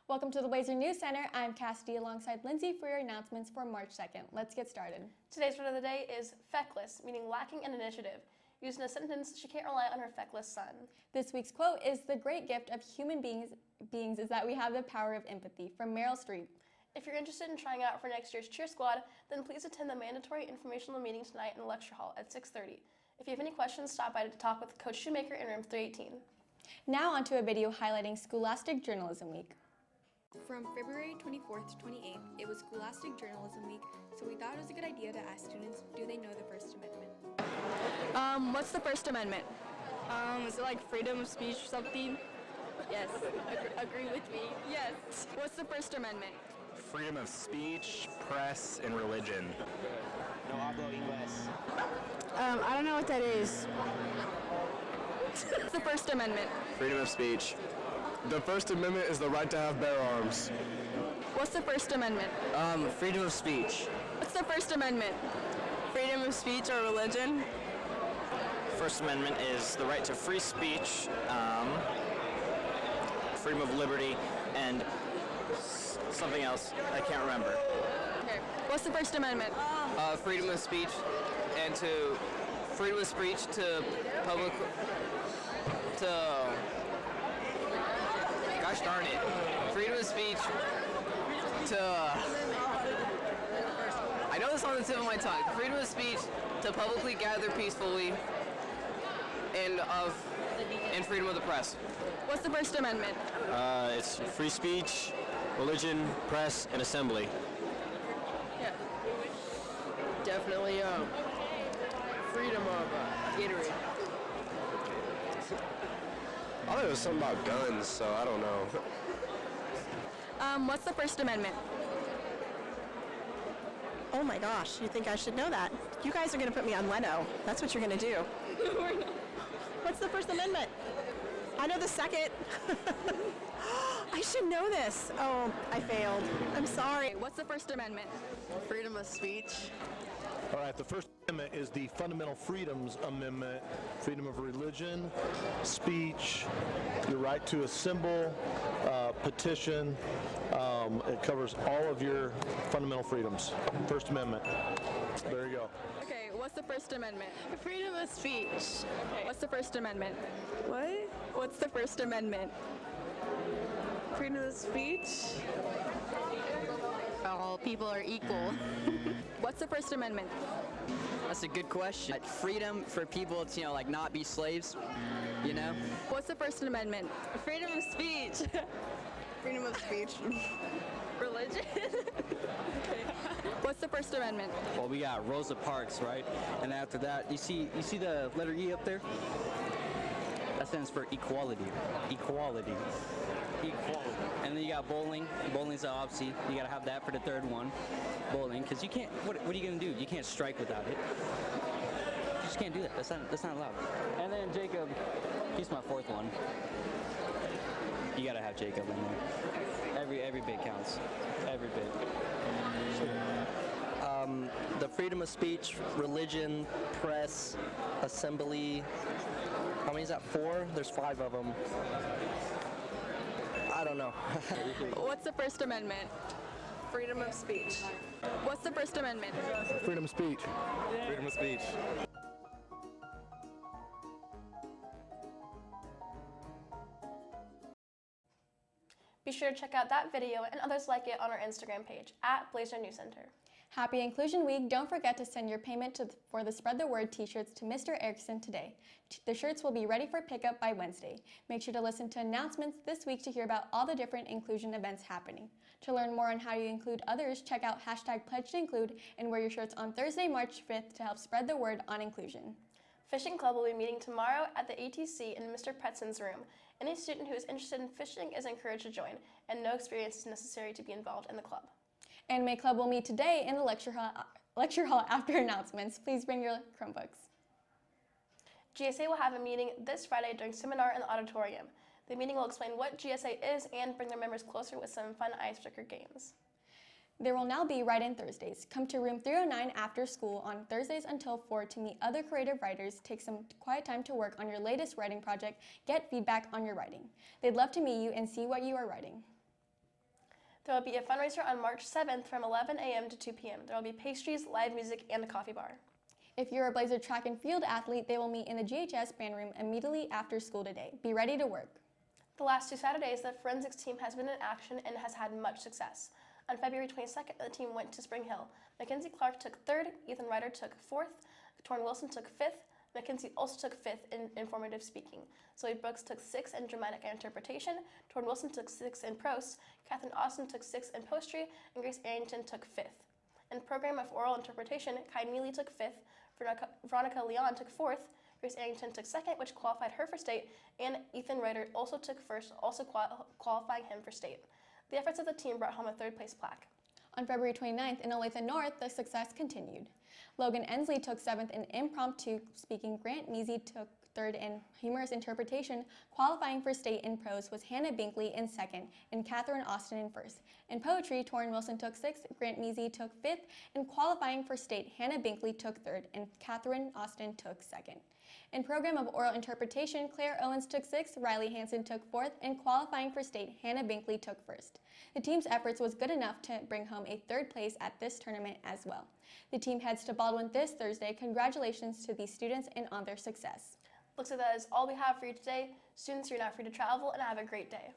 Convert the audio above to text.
Welcome to the Blazer News Center. I'm Cassidy alongside Lindsay for your announcements for March 2nd. Let's get started. Today's word of the day is feckless, meaning lacking in initiative. Used in a sentence, she can't rely on her feckless son. This week's quote is, "The great gift of human beings is that we have the power of empathy," from Meryl Streep. If you're interested in trying out for next year's cheer squad, then please attend the mandatory informational meeting tonight in the lecture hall at 6:30. If you have any questions, stop by to talk with Coach Shoemaker in room 318. Now onto a video highlighting Scholastic Journalism Week. From February 24th to 28th, it was Scholastic Journalism Week, so we thought it was a good idea to ask students, do they know the First Amendment? What's the First Amendment? Is it like freedom of speech or something? Yes. Agree with me. Yes. What's the First Amendment? Freedom of speech, press, and religion. No hablo inglés. I don't know what that is. What's the First Amendment? Freedom of speech. The First Amendment is the right to have bear arms. What's the First Amendment? Freedom of speech. What's the First Amendment? Freedom of speech or religion? First Amendment is the right to free speech, freedom of liberty, and something else I can't remember. Okay. What's the First Amendment? Freedom of speech and to freedom of speech to public gosh darn it. Freedom of speech to I know this on the tip of my tongue. Freedom of speech to publicly gather peacefully and freedom of the press. What's the First Amendment? It's free speech, religion, press, and assembly. Yeah. Definitely freedom of Gatorade. I thought it was something about guns, so I don't know. What's the First Amendment? Oh my gosh, you think I should know that? You guys are going to put me on Leno. That's what you're going to do. What's the First Amendment? I know the second. I should know this. Oh, I failed. I'm sorry. What's the First Amendment? Freedom of speech. All right, the First Amendment is the Fundamental Freedoms Amendment. Freedom of religion, speech, your right to assemble, petition. It covers all of your fundamental freedoms. First Amendment. There you go. Okay, what's the First Amendment? Freedom of speech. Okay. What's the First Amendment? What? What's the First Amendment? Freedom of speech? All people are equal. What's the First Amendment? That's a good question. Freedom for people to, like not be slaves, you know? What's the First Amendment? Freedom of speech. Freedom of speech. Religion? Okay. What's the First Amendment? Well, we got Rosa Parks, right? And after that, you see the letter E up there? That stands for equality. Equality. Equality. And then you got bowling. Bowling's obviously, you gotta have that for the third one. Bowling, because you can't, what are you gonna do? You can't strike without it. You just can't do that. That's not allowed. And then Jacob, he's my fourth one. You gotta have Jacob in there. Every bit counts. Every bit. The freedom of speech, religion, press, assembly. How many is that? 4? There's 5 of them. I don't know. What's the First Amendment? Freedom of speech. What's the First Amendment? Freedom of speech. Freedom of speech. Be sure to check out that video and others like it on our Instagram page at Blazer News Center. Happy Inclusion Week. Don't forget to send your payment for the Spread the Word t-shirts to Mr. Erickson today. The shirts will be ready for pickup by Wednesday. Make sure to listen to announcements this week to hear about all the different inclusion events happening. To learn more on how you include others, check out #PledgeToInclude and wear your shirts on Thursday, March 5th to help spread the word on inclusion. Fishing Club will be meeting tomorrow at the ATC in Mr. Petson's room. Any student who is interested in fishing is encouraged to join, and no experience is necessary to be involved in the club. Anime Club will meet today in the lecture hall after announcements. Please bring your Chromebooks. GSA will have a meeting this Friday during seminar in the auditorium. The meeting will explain what GSA is and bring their members closer with some fun icebreaker games. There will now be Write-In Thursdays. Come to room 309 after school on Thursdays until 4 to meet other creative writers, take some quiet time to work on your latest writing project, get feedback on your writing. They'd love to meet you and see what you are writing. There will be a fundraiser on March 7th from 11 a.m. to 2 p.m. There will be pastries, live music, and a coffee bar. If you're a Blazer track and field athlete, they will meet in the GEHS band room immediately after school today. Be ready to work. The last 2 Saturdays, the forensics team has been in action and has had much success. On February 22nd, the team went to Spring Hill. Mackenzie Clark took 3rd, Ethan Ryder took 4th, Torrin Wilson took 5th, Mackenzie also took 5th in informative speaking. Zoe Brooks took 6th in dramatic interpretation, Torrin Wilson took 6th in prose, Catherine Austin took 6th in poetry, and Grace Arrington took 5th. In program of oral interpretation, Kai Neely took 5th, Veronica Leon took 4th, Grace Arrington took 2nd, which qualified her for state, and Ethan Ryder also took 1st, also qualifying him for state. The efforts of the team brought home a 3rd place plaque. On February 29th in Olathe North, the success continued. Logan Ensley took 7th in impromptu speaking. Grant Neasy took 3rd in humorous interpretation. Qualifying for state in prose was Hannah Binkley in 2nd and Catherine Austin in 1st. In poetry, Torrin Wilson took 6th, Grant Neasy took 5th, and qualifying for state, Hannah Binkley took 3rd and Catherine Austin took 2nd. In program of oral interpretation, Claire Owens took 6th, Riley Hansen took 4th, and qualifying for state, Hannah Binkley took 1st. The team's efforts was good enough to bring home a 3rd place at this tournament as well. The team heads to Baldwin this Thursday. Congratulations to these students and on their success. Looks like that is all we have for you today. Students, you're now free to travel and have a great day.